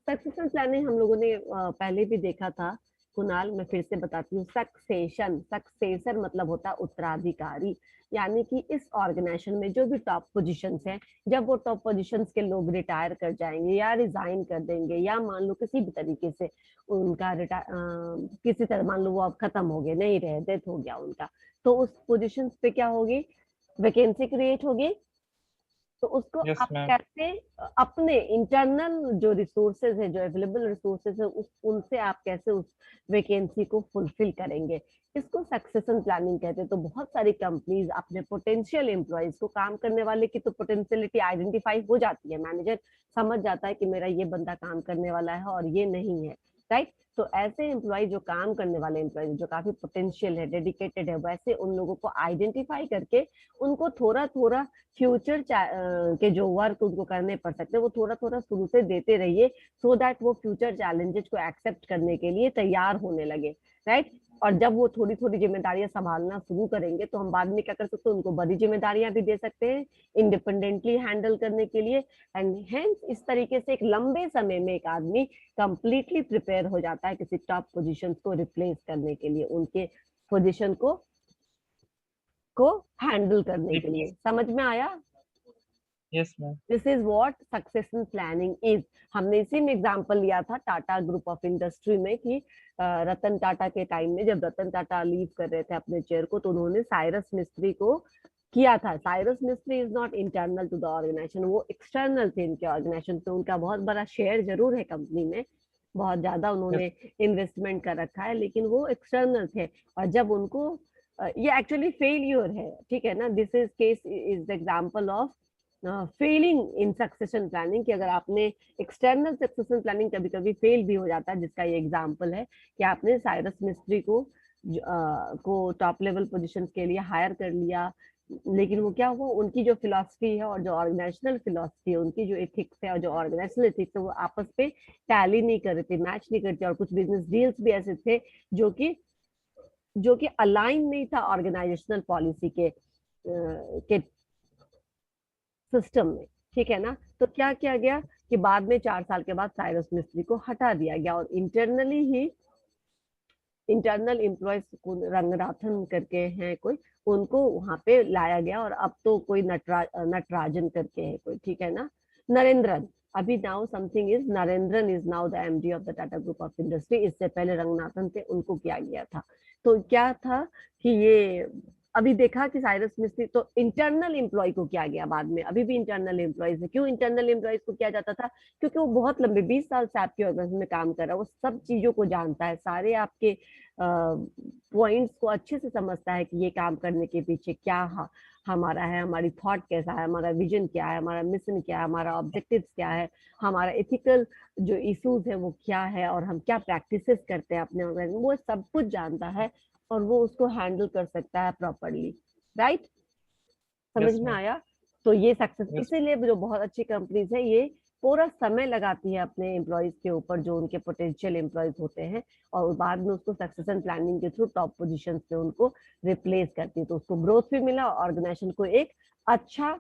सक्सेशन प्लानिंग हम लोगों ने पहले भी देखा था कुणाल, मैं फिर से बताती हूँ। सक्सेशन, सक्सेसर मतलब होता है उत्तराधिकारी, यानी कि इस ऑर्गेनाइजेशन में जो भी टॉप पोजीशंस हैं, जब वो टॉप पोजीशंस के लोग रिटायर कर जाएंगे या रिजाइन कर देंगे, या मान लो किसी भी तरीके से उनका किसी तरह मान लो वो अब खत्म हो गए, नहीं रहे, डेथ हो गया उनका, तो उस पोजीशंस पे क्या होगी, वैकेंसी क्रिएट होगी। तो उसको यस आप मैम, कैसे अपने इंटरनल जो रिसोर्सेज है, जो अवेलेबल रिसोर्सेज है, उनसे आप कैसे उस वैकेंसी को फुलफिल करेंगे, इसको सक्सेशन प्लानिंग कहते हैं। तो बहुत सारी कंपनीज अपने पोटेंशियल एम्प्लॉयज को, काम करने वाले की तो पोटेंशियलिटी आइडेंटिफाई हो जाती है, मैनेजर समझ जाता है कि मेरा ये बंदा काम करने वाला है और ये नहीं है, राइट। तो ऐसे एम्प्लॉय, जो काम करने वाले एम्प्लॉय जो काफी पोटेंशियल है, डेडिकेटेड है, वैसे उन लोगों को आइडेंटिफाई करके उनको थोड़ा थोड़ा फ्यूचर के जो वर्क उनको करने पड़ सकते हैं वो थोड़ा थोड़ा शुरू से देते रहिए, सो दैट वो फ्यूचर चैलेंजेस को एक्सेप्ट करने के लिए तैयार होने लगे, राइट। और जब वो थोड़ी थोड़ी जिम्मेदारियां संभालना शुरू करेंगे तो हम बाद में क्या कर सकते हैं, उनको बड़ी जिम्मेदारियां भी दे सकते हैं इंडिपेंडेंटली हैंडल करने के लिए। एंड हेंस इस तरीके से एक लंबे समय में एक आदमी कंप्लीटली प्रिपेयर हो जाता है किसी टॉप पोजीशन को रिप्लेस करने के लिए, उनके पोजीशन को हैंडल करने के लिए। समझ में आया? Yes ma'am, this is what succession planning is. हमने इसी में एग्जांपल लिया था टाटा ग्रुप ऑफ इंडस्ट्री में कि रतन टाटा के टाइम में जब रतन टाटा लीव कर रहे थे अपने चेयर को, तो उन्होंने साइरस मिस्त्री को किया था। Cyrus Mistry is not internal to the organisation, वो एक्सटर्नल थे इनके ऑर्गेनाइजेशन, तो उनका बहुत बड़ा शेयर जरूर है कंपनी में, बहुत ज्यादा यस, उन्होंने इन्वेस्टमेंट कर रखा है, लेकिन वो एक्सटर्नल थे। और जब उनको ये एक्चुअली फेलियर है, ठीक है ना, this is case is the example of Fehling in succession planning, कि अगर आपने एक्सटर्नल सक्सेशन प्लानिंग कभी कभी फेल भी हो जाता है, जिसका ये एग्जांपल है कि आपने साइरस मिस्त्री को टॉप लेवल पोजीशन के लिए हायर कर लिया, लेकिन वो क्या हुआ, उनकी जो फिलोसफी है और जो ऑर्गेनाइजेशनल फिलोसफी है, उनकी जो एथिक्स है और जो ऑर्गेनाइजेशनल एथिक्स है, वो आपस पे टैली नहीं कर रहे थे, मैच नहीं करते, और कुछ बिजनेस डील्स भी ऐसे थे जो कि अलाइन नहीं था ऑर्गेनाइजेशनल पॉलिसी के सिस्टम में, ठीक है ना। तो क्या किया गया कि बाद में 4 साल के बाद साइरस मिस्त्री को हटा दिया गया, और इंटरनली ही इंटरनल एम्प्लॉयज को, रंगनाथन करके हैं कोई, उनको वहां पे लाया गया, और अब तो कोई नटराजन करके है कोई, ठीक है ना, नरेंद्रन। अभी now something is Narendran is now the MD of the Tata group of industry. इससे पहले रंगनाथन थे, उनको किया गया था। तो क्या था कि ये अभी देखा कि साइरस मिस्त्री, तो इंटरनल एम्प्लॉय को किया गया बाद में, अभी भी इंटरनल एम्प्लॉयज है। क्यों इंटरनल एम्प्लॉयज को किया जाता था? क्योंकि वो बहुत लंबे 20 साल से आपके ऑर्गेनाइजेशन में काम कर रहा है, वो सब चीजों को जानता है, सारे आपके पॉइंट्स को अच्छे से समझता है कि ये काम करने के पीछे क्या हमारा है, हमारी थॉट कैसा है, हमारा विजन क्या है, हमारा मिशन क्या है, हमारा ऑब्जेक्टिव्स क्या है, हमारा एथिकल जो इश्यूज है वो क्या है, और हम क्या प्रैक्टिसेस करते हैं अपने ऑर्गेनाइजेशन, वो सब कुछ जानता है, और वो उसको हैंडल कर सकता है प्रॉपरली, राइट। समझ यस में मैम, आया? तो ये सक्सेस, यस, इसीलिए जो बहुत अच्छी कंपनीज है ये पूरा समय लगाती है अपने एम्प्लॉयज के ऊपर, जो उनके पोटेंशियल एम्प्लॉयज होते हैं, और बाद में उसको सक्सेशन प्लानिंग के थ्रू टॉप पोजीशंस पे उनको रिप्लेस करती है, तो उसको ग्रोथ भी मिला, ऑर्गेनाइजेशन को एक अच्छा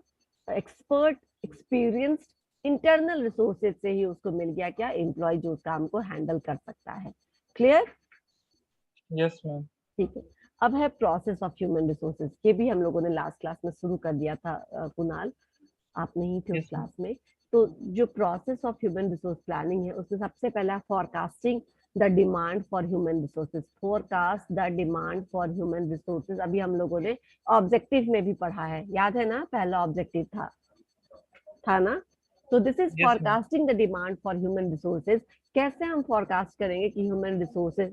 एक्सपर्ट एक्सपीरियंस्ड इंटरनल रिसोर्सेज से ही उसको मिल गया क्या, एम्प्लॉय जो उस काम को हैंडल कर सकता है। क्लियर? Yes ma'am. ठीक है। अब है प्रोसेस ऑफ ह्यूमन रिसोर्सेज, ये भी हम लोगों ने लास्ट क्लास में शुरू कर दिया था कुणाल, आप नहीं थे उस यस मैम। क्लास में। तो जो process of human resource planning है उसमें सबसे पहला forecasting the demand for human resources, forecast the demand for human resources. अभी हम लोगों ने ऑब्जेक्टिव में भी पढ़ा है, याद है ना, पहला ऑब्जेक्टिव था ना। तो this is yes ma'am. Forecasting the demand for human resources. कैसे हम फॉरकास्ट करेंगे कि human resources,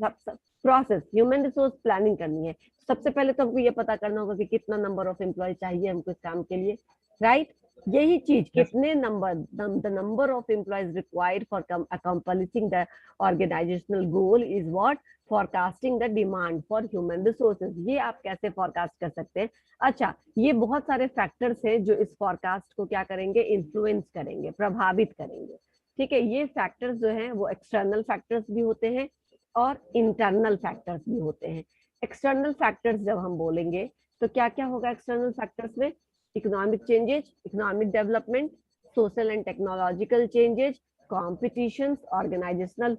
process human resource planning करनी है, सबसे पहले तो हमको ये पता करना होगा कि कितना नंबर ऑफ एम्प्लॉय चाहिए हमको इस काम के लिए, राइट? यही चीज, यस कितने number, the number of employees required for accomplishing the organisational goal is what, forecasting the demand for human resources. ये आप कैसे फोरकास्ट कर सकते हैं? अच्छा, ये बहुत सारे फैक्टर्स हैं जो इस फोरकास्ट को क्या करेंगे, इन्फ्लुएंस करेंगे, प्रभावित करेंगे। ठीक है, ये फैक्टर्स जो हैं वो एक्सटर्नल फैक्टर्स भी होते हैं और इंटरनल फैक्टर्स भी होते हैं। एक्सटर्नल फैक्टर्स जब हम बोलेंगे तो क्या क्या होगा एक्सटर्नल फैक्टर्स में? Economic changes, economic development, social and technological changes, competition, organisational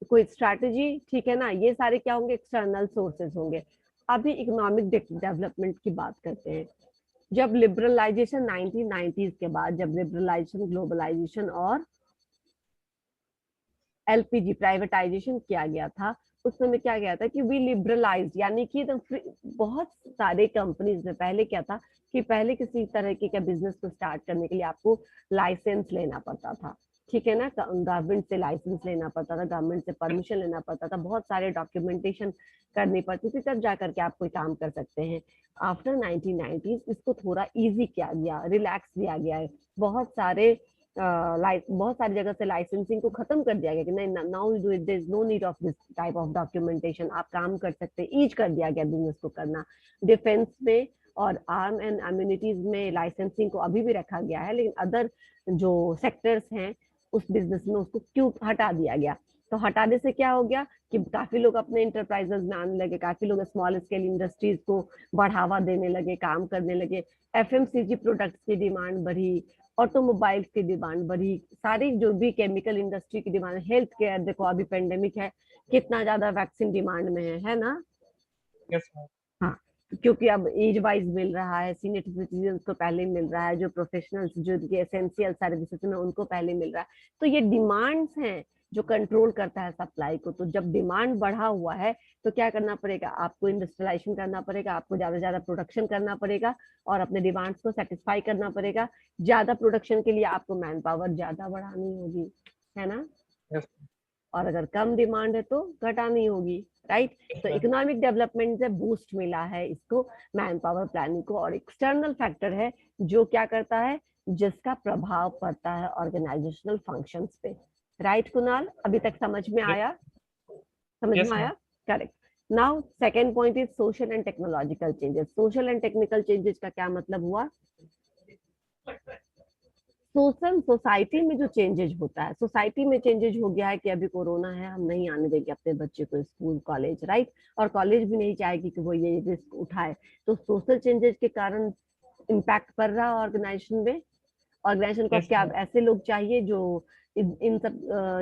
कोई स्ट्रैटेजी, ठीक है ना, ये सारे क्या होंगे, एक्सटर्नल सोर्सेज होंगे। अभी इकोनॉमिक डेवलपमेंट की बात करते हैं। जब लिबरलाइजेशन 1990s के बाद, जब लिबरलाइजेशन, ग्लोबलाइजेशन और एलपीजी प्राइवेटाइजेशन किया गया था, उस समय क्या गया था कि वी लिबरलाइज, यानी कि बहुत सारे कंपनीज में पहले क्या था कि पहले किसी तरह के बिजनेस को स्टार्ट करने के लिए आपको लाइसेंस लेना पड़ता था, ठीक है ना, गवर्नमेंट से लाइसेंस लेना पड़ता था, गवर्नमेंट से परमिशन लेना पड़ता था, बहुत सारे डॉक्यूमेंटेशन करनी पड़ती थी, तब जाकर के आप कोई काम कर सकते हैं। आफ्टर 1990s इसको थोड़ा इजी किया गया, रिलैक्स दिया गया है, बहुत सारे बहुत सारी जगह से लाइसेंसिंग को खत्म कर दिया गया कि नहीं, now you do it, there is no need of this type of documentation, आप काम कर सकते हैं, ईज कर दिया गया बिजनेस को करना। डिफेंस में और आर्म एंड एम्यूनिटीज में लाइसेंसिंग को अभी भी रखा गया है, लेकिन अदर जो सेक्टर्स हैं उस बिजनेस में उसको क्यों हटा दिया गया? तो हटाने से क्या हो गया कि काफी लोग अपने इंटरप्राइजेस में आने लगे, काफी लोग स्मॉल स्केल इंडस्ट्रीज को बढ़ावा देने लगे, काम करने लगे, एफएमसीजी प्रोडक्ट्स की डिमांड बढ़ी, ऑटोमोबाइल्स की डिमांड बढ़ी, सारी जो भी केमिकल इंडस्ट्री की डिमांड, हेल्थ केयर, देखो अभी पेंडेमिक है, कितना ज्यादा वैक्सीन डिमांड में है ना। Yes ma'am. हाँ, क्योंकि अब एज वाइज मिल रहा है, सीनियर सिटीजन को पहले मिल रहा है, जो प्रोफेशनल्स जो एसेंशियल सर्विसेज में उनको पहले मिल रहा है। तो ये डिमांड्स हैं जो कंट्रोल करता है सप्लाई को। तो जब डिमांड बढ़ा हुआ है तो क्या करना पड़ेगा, आपको इंडस्ट्रियलाइजेशन करना पड़ेगा, आपको ज्यादा से ज्यादा प्रोडक्शन करना पड़ेगा और अपने डिमांड्स को सेटिस्फाई करना पड़ेगा। ज्यादा प्रोडक्शन के लिए आपको मैन पावर ज्यादा बढ़ानी होगी, है ना, यस और अगर कम डिमांड है तो घटानी होगी, राइट? तो मैम। इकोनॉमिक डेवलपमेंट से बूस्ट मिला है इसको, मैन पावर प्लानिंग को। और एक्सटर्नल फैक्टर है जो क्या करता है, जिसका प्रभाव पड़ता है ऑर्गेनाइजेशनल फंक्शंस पे, राइट कुणाल? अभी तक समझ में आया? समझ में यस मैम। आया? Correct. Now second point is social and technological changes. Social and technical changes का क्या मतलब हुआ? सोशल सोसाइटी में जो चेंजेज होता है, सोसाइटी में चेंजेज हो गया है कि अभी कोरोना है, हम नहीं आने देंगे अपने बच्चे को स्कूल कॉलेज, राइट? और कॉलेज भी नहीं चाहेगी कि वो ये रिस्क उठाए। तो सोशल चेंजेस के कारण इम्पैक्ट पड़ रहा है ऑर्गेनाइजेशन में। ऑर्गेनाइजेशन को अब यस क्या, मैम। ऐसे लोग चाहिए जो इन सब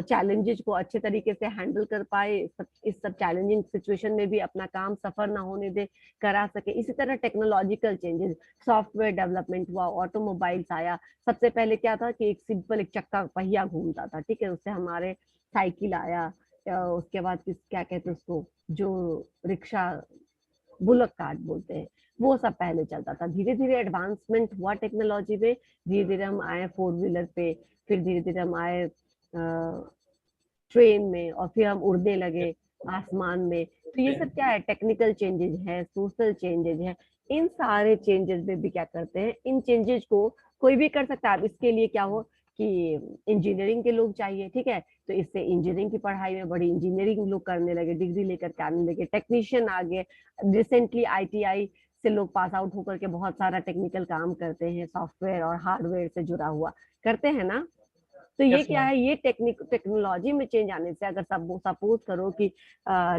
चैलेंजेस को अच्छे तरीके से हैंडल कर पाए, इस सब चैलेंजिंग सिचुएशन में भी अपना काम सफर ना होने दे, करा सके। इसी तरह टेक्नोलॉजिकल चेंजेस, सॉफ्टवेयर डेवलपमेंट हुआ, ऑटोमोबाइल्स आया। सबसे पहले क्या था कि एक सिंपल एक चक्का पहिया घूमता था, ठीक है, उससे हमारे साइकिल आया, उसके बाद किस क्या कहते हैं उसको, जो रिक्शा, बुलक कार्ट बोलते हैं, वो सब पहले चलता था। धीरे धीरे एडवांसमेंट हुआ टेक्नोलॉजी में, धीरे धीरे हम आए फोर व्हीलर पे, फिर धीरे धीरे हम आए ट्रेन में, और फिर हम उड़ने लगे आसमान में। तो ये सब क्या है, टेक्निकल चेंजेस है, सोशल चेंजेस है। इन सारे चेंजेस में भी क्या करते हैं, इन चेंजेस को कोई भी कर सकता है। अब इसके लिए क्या हो कि इंजीनियरिंग के लोग चाहिए, ठीक है, तो इससे इंजीनियरिंग की पढ़ाई में बड़ी इंजीनियरिंग लोग करने लगे, डिग्री लेकर के आने लगे, टेक्नीशियन आ गए। रिसेंटली आईटीआई से लोग पास आउट होकर के बहुत सारा टेक्निकल काम करते हैं, सॉफ्टवेयर और हार्डवेयर से जुड़ा हुआ करते हैं ना। तो ये यस क्या मैम। है, ये टेक्नोलॉजी में चेंज आने से, अगर सपोज करो कि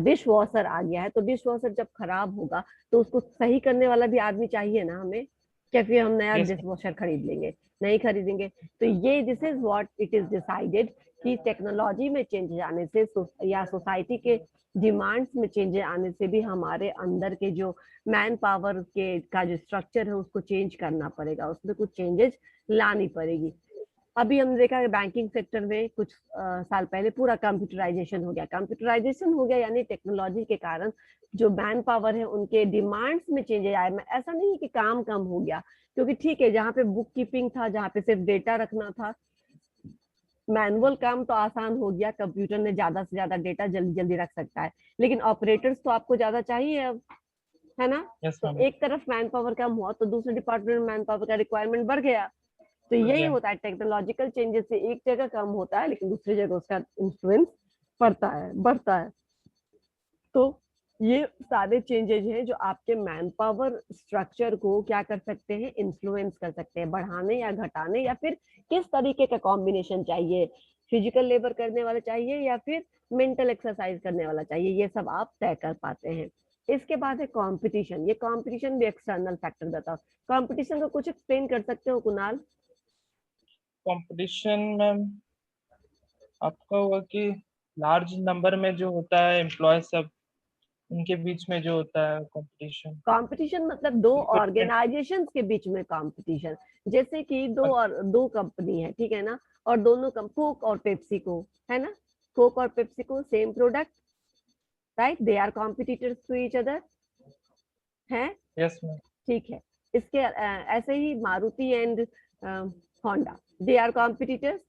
डिश वॉशर आ गया है, तो डिश वॉशर जब खराब होगा तो उसको सही करने वाला भी आदमी चाहिए ना हमें, क्या फिर हम नया Yes, डिशवॉशर खरीद लेंगे? नहीं खरीदेंगे। तो ये this is what it is decided कि टेक्नोलॉजी में चेंज आने से या सोसाइटी के डिमांड्स में चेंज आने से भी हमारे अंदर के जो मैन पावर के का जो स्ट्रक्चर है उसको चेंज करना पड़ेगा, उसमें कुछ चेंजेस लानी पड़ेगी। अभी हमने देखा है बैंकिंग सेक्टर में कुछ साल पहले पूरा कंप्यूटराइजेशन हो गया। कंप्यूटराइजेशन हो गया यानी टेक्नोलॉजी के कारण जो मैन पावर है उनके डिमांड्स में चेंजेस आए। ऐसा नहीं है कि काम कम हो गया, क्योंकि ठीक है जहाँ पे बुक कीपिंग था, जहाँ पे सिर्फ डेटा रखना था, मैनुअल काम तो आसान हो गया, कंप्यूटर ने ज्यादा से ज्यादा डेटा जल्दी जल्दी रख सकता है, लेकिन ऑपरेटर्स तो आपको ज्यादा चाहिए अब, है ना? yes, तो ma'am. एक तरफ मैन पावर कम हुआ तो दूसरे डिपार्टमेंट में मैन पावर का रिक्वायरमेंट बढ़ गया। तो यही Yeah. होता है, टेक्नोलॉजिकल चेंजेस से एक जगह कम होता है लेकिन दूसरी जगह उसका इन्फ्लुएंस पड़ता है, बढ़ता है। तो ये सारे चेंजेस हैं जो आपके मैन पावर स्ट्रक्चर को क्या कर सकते हैं, इन्फ्लुएंस कर सकते हैं, बढ़ाने या घटाने, या फिर किस तरीके का कॉम्बिनेशन चाहिए, फिजिकल लेबर करने वाला चाहिए या फिर मेंटल एक्सरसाइज करने वाला चाहिए, ये सब आप तय कर पाते हैं। इसके बाद है कंपटीशन। ये कंपटीशन भी एक्सटर्नल फैक्टर बताओ। कंपटीशन को कुछ एक्सप्लेन कर सकते हो कुणाल? कंपटीशन मैम आपका हुआ कि लार्ज नंबर में जो होता है एम्प्लॉय सब, उनके बीच में जो होता है कंपटीशन। कंपटीशन मतलब दो ऑर्गेनाइजेशन के बीच में कंपटीशन। जैसे कि दो कंपनी है, ठीक है ना, और दोनों कोक और पेप्सी को, है ना, कोक और पेप्सी को same product, right, they are competitors to each other, है, यस मैम। ठीक है। इसके ऐसे ही Maruti and Honda, they are competitors,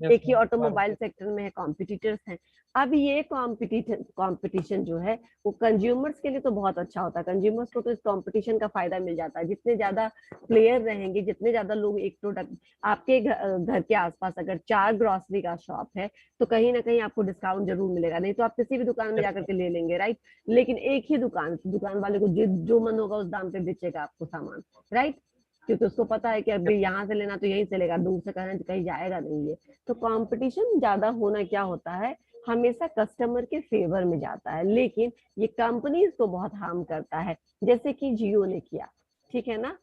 yes एक ही मैम, ऑटोमोबाइल मारुति। सेक्टर में है, कॉम्पिटिटर्स हैं। अब ये कॉम्पिटिशन जो है वो कंज्यूमर्स के लिए तो बहुत अच्छा होता है, कंज्यूमर्स को तो इस कॉम्पिटिशन का फायदा मिल जाता है। जितने ज्यादा प्लेयर रहेंगे, जितने ज्यादा लोग एक प्रोडक्ट, आपके घर के आसपास अगर 4 ग्रोसरी का शॉप है तो कहीं ना कहीं आपको डिस्काउंट जरूर मिलेगा, नहीं तो आप किसी भी दुकान में यस जाकर मैम। के ले लेंगे, राइट। लेकिन एक ही दुकान वाले को जो मन होगा उस दाम पे बेचेगा आपको सामान, राइट, क्योंकि उसको पता है कि अभी यहाँ से लेना तो यहीं से लेगा, दूर से करना तो कहीं जाएगा नहीं है। तो कंपटीशन ज्यादा होना क्या होता है, हमेशा कस्टमर के फेवर में जाता है, लेकिन ये कंपनीज को बहुत हार्म करता है। जैसे कि जियो ने किया, ठीक है ना,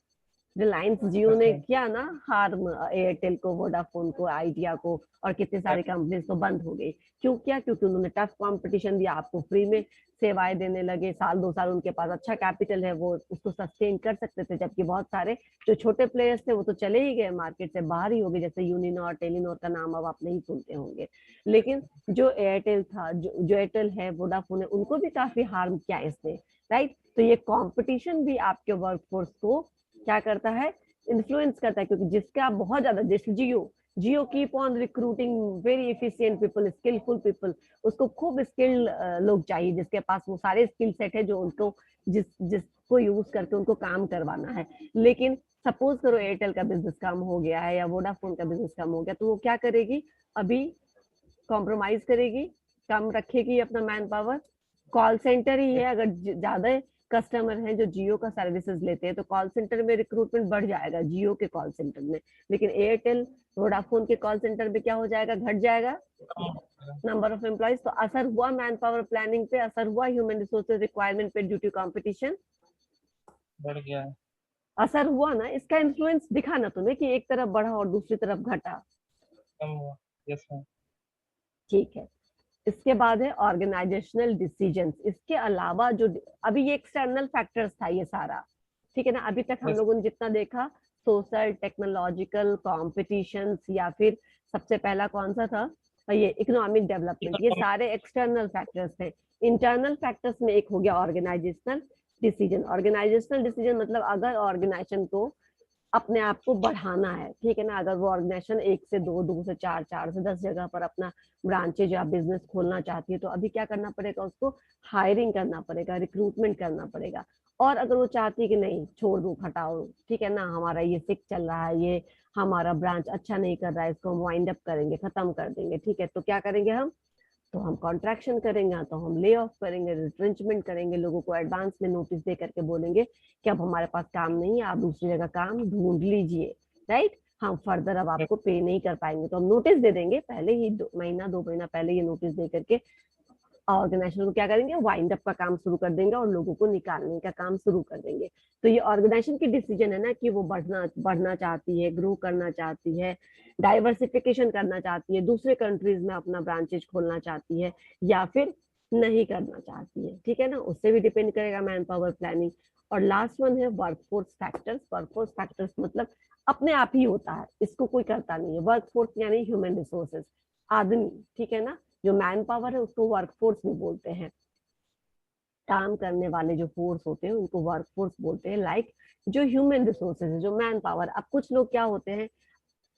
रिलायंस जियो यस ने मैम। किया ना हार्म, एयरटेल को, वोडाफोन को, आइडिया को, और कितने सारे कंपनीज तो बंद हो गई। क्यों किया? क्योंकि उन्होंने टफ कंपटीशन दिया, आपको फ्री में सेवाएं देने लगे, साल 2 साल उनके पास अच्छा कैपिटल है, वो उसको सस्टेन कर सकते थे, जबकि बहुत सारे जो छोटे प्लेयर्स थे वो तो चले ही गए, मार्केट से बाहर ही हो गए, जैसे यूनिनॉर, टेलीनॉर का नाम अब आप नहीं सुनते होंगे। लेकिन जो एयरटेल था, जो एयरटेल है, वोडाफोन है, उनको भी काफी हार्म किया इसने, राइट। तो ये कंपटीशन भी आपके वर्कफोर्स को क्या करता है, इन्फ्लुएंस करता है, क्योंकि जिसका बहुत ज्यादा, जैसे Jio, Jio keep on recruiting very efficient people, skilful people, उसको खूब स्किल्ड लोग चाहिए जिसके पास वो सारे स्किल सेट है जो उनको जिसको यूज करके उनको काम करवाना है। लेकिन सपोज करो एयरटेल का बिजनेस कम हो गया है या वोडाफोन का बिजनेस कम हो गया, तो वो क्या करेगी, अभी कॉम्प्रोमाइज करेगी, कम रखेगी अपना मैन पावर। कॉल सेंटर ही है, अगर ज्यादा कस्टमर हैं जो जियो का सर्विसेज लेते हैं तो कॉल सेंटर में रिक्रूटमेंट बढ़ जाएगा, जियो के कॉल सेंटर में। लेकिन एयरटेल, वोडाफोन के कॉल सेंटर में क्या हो जाएगा, घट जाएगा नंबर ऑफ एम्प्लॉयज। तो असर हुआ मैन पावर प्लानिंग पे, असर हुआ ह्यूमन रिसोर्सेज रिक्वायरमेंट पे ड्यू टू कॉम्पिटिशन, बढ़ गया है। असर हुआ ना। इसका इन्फ्लुएंस दिखा ना तुम्हें कि एक तरफ बढ़ा और दूसरी तरफ घटा, कम हुआ। Yes ma'am. ठीक है। इसके बाद है ऑर्गेनाइजेशनल डिसीजंस। इसके अलावा जो, अभी ये एक्सटर्नल फैक्टर्स था ये सारा, ठीक है ना, अभी तक हम यस। लोगों ने जितना देखा, सोशल, टेक्नोलॉजिकल, कॉम्पिटिशंस, या फिर सबसे पहला कौन सा था, ये इकोनॉमिक डेवलपमेंट, ये इकोनॉमिक। सारे एक्सटर्नल फैक्टर्स थे। इंटरनल फैक्टर्स में एक हो गया ऑर्गेनाइजेशनल डिसीजन। ऑर्गेनाइजेशनल डिसीजन मतलब अगर ऑर्गेनाइजेशन को अपने आप को बढ़ाना है, ठीक है ना, अगर वो ऑर्गेनाइजेशन 1 से 2, 2 से 4, 4 से 10 जगह पर अपना ब्रांचेज या बिजनेस खोलना चाहती है, तो अभी क्या करना पड़ेगा, उसको हायरिंग करना पड़ेगा, रिक्रूटमेंट करना पड़ेगा। और अगर वो चाहती है कि नहीं छोड़ दो, हटाओ, ठीक है ना, हमारा ये सिक चल रहा है, ये हमारा ब्रांच अच्छा नहीं कर रहा है, इसको हम वाइंड अप करेंगे, खत्म कर देंगे, ठीक है, तो क्या करेंगे हम, तो हम कॉन्ट्रैक्शन करेंगे, तो हम ले ऑफ करेंगे, रिट्रेंचमेंट करेंगे, लोगों को एडवांस में नोटिस दे करके बोलेंगे कि अब हमारे पास काम नहीं है, आप दूसरी जगह काम ढूंढ लीजिए, राइट, हम फर्दर अब आपको पे नहीं कर पाएंगे। तो हम नोटिस दे देंगे पहले ही, 2 महीना 2 महीना पहले ये नोटिस दे करके ऑर्गेनाइजेशन को क्या करेंगे, वाइंड अप का काम शुरू कर देंगे और लोगों को निकालने का काम शुरू कर देंगे। तो ये ऑर्गेनाइजेशन की डिसीजन है ना कि वो बढ़ना बढ़ना चाहती है, ग्रो करना चाहती है, डाइवर्सिफिकेशन करना चाहती है, दूसरे कंट्रीज में अपना ब्रांचेज खोलना चाहती है, या फिर नहीं करना चाहती है। ठीक है ना, उससे भी डिपेंड करेगा मैन पावर प्लानिंग। और लास्ट वन है वर्कफोर्स फैक्टर्स। वर्कफोर्स फैक्टर्स मतलब अपने आप ही होता है, इसको कोई करता नहीं है। वर्कफोर्स यानी ह्यूमन रिसोर्सेज, आदमी। ठीक है ना, जो मैन पावर है उसको वर्कफोर्स भी बोलते हैं। काम करने वाले जो फोर्स होते हैं उनको वर्कफोर्स बोलते हैं। लाइक जो ह्यूमन रिसोर्सेज है, जो मैन पावर। अब कुछ लोग क्या होते हैं,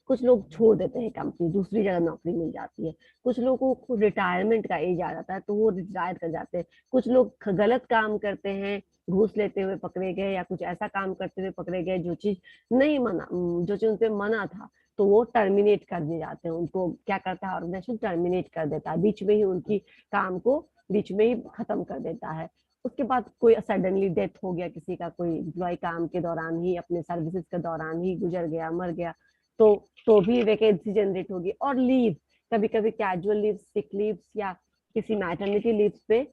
कुछ लोग छोड़ देते हैं कंपनी, दूसरी जगह नौकरी मिल जाती है। कुछ लोगों को रिटायरमेंट का एज आ जाता है तो वो रिटायर कर जाते हैं। कुछ लोग गलत काम करते हैं, घूस लेते हुए पकड़े गए, या कुछ ऐसा काम करते हुए पकड़े गए जो चीज नहीं मना, जो चीज उनपे मना था, तो वो टर्मिनेट कर दिए जाते हैं। उनको क्या करता है ऑर्गेनाइजेशन, टर्मिनेट कर देता है, बीच में ही उनकी काम को बीच में ही खत्म कर देता है। उसके बाद कोई सडनली डेथ हो गया किसी का, कोई एम्प्लॉय काम के दौरान ही, अपने सर्विसेज के दौरान ही गुजर गया, मर गया, तो भी वैकेंसी जनरेट होगी। और लीव, कभी कभी कैजुअल लीव, सिक लीव, या किसी मैटरनिटी लीव पे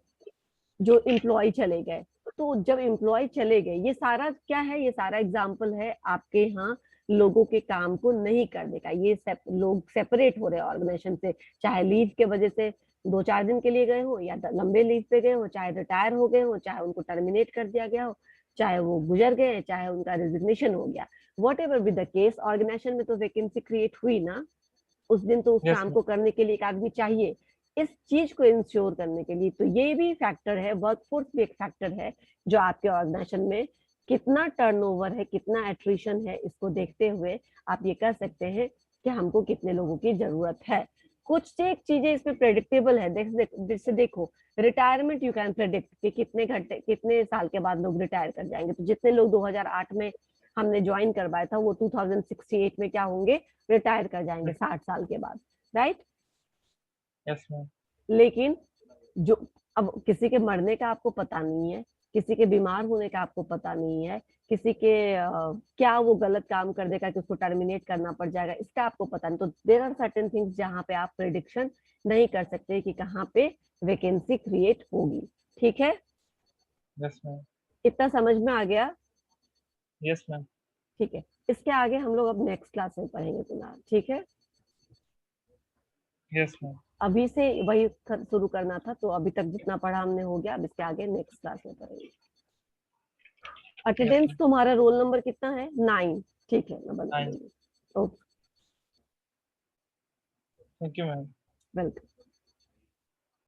जो एम्प्लॉय चले गए। तो जब एम्प्लॉय चले गए, ये सारा क्या है, ये सारा एग्जाम्पल है आपके यहाँ लोगों के काम को नहीं करने का। ये लोग सेपरेट हो रहे हैं ऑर्गेनाइजेशन से, चाहे लीव के वजह से 2-4 दिन के लिए गए हो, या लंबे लीव पे गए हो, चाहे रिटायर हो गए हो, चाहे उनको टर्मिनेट कर दिया गया हो, चाहे वो गुजर गए, चाहे उनका रेजिग्नेशन हो गया। Whatever be the case, organisation में तो वैकेंसी क्रिएट हुई ना, उस दिन तो उस यस काम मैम। को करने के लिए एक आदमी चाहिए। इस चीज को इंश्योर करने के लिए तो ये भी फैक्टर है, वर्कफोर्स भी एक फैक्टर है, जो आपके ऑर्गेनाइजेशन में कितना टर्नओवर है, कितना एट्रिशन है, इसको देखते हुए आप ये कह सकते हैं कि हमको कितने लोगों की जरूरत है। कुछ एक चीजें इसमें प्रेडिक्टेबल है। जैसे देखो, रिटायरमेंट यू कैन प्रेडिक्ट कि कितने घंटे, कितने साल के बाद लोग रिटायर कर जाएंगे। तो जितने लोग 2008 में हमने ज्वाइन करवाया था, वो 2068 में क्या होंगे, रिटायर कर जाएंगे 60 साल के बाद, राइट। Yes ma'am. लेकिन जो, अब किसी के मरने का आपको पता नहीं है, किसी के बीमार होने का आपको पता नहीं है, किसी के क्या वो गलत काम कर देगा कि उसको टर्मिनेट करना पड़ जाएगा, इसका आपको पता नहीं। तो देर आर सर्टेन थिंग्स जहाँ पे आप प्रिडिक्शन नहीं कर सकते कि कहाँ पे वैकेंसी क्रिएट होगी। ठीक है, यस मैम। इतना समझ में आ गया। Yes ma'am. ठीक है, इसके आगे हम लोग अब नेक्स्ट क्लास में पढ़ेंगे तुम्हारा। ठीक है, यस मैम। अभी से वही शुरू करना था, तो अभी तक जितना पढ़ा हमने हो गया। अब इसके आगे नेक्स्ट क्लास में पढ़ेंगे। Yes attendance ma'am. तुम्हारा रोल नंबर कितना है, 9। ठीक है, मैं बना नाइन। दूंगी। Okay, thank you ma'am. Welcome.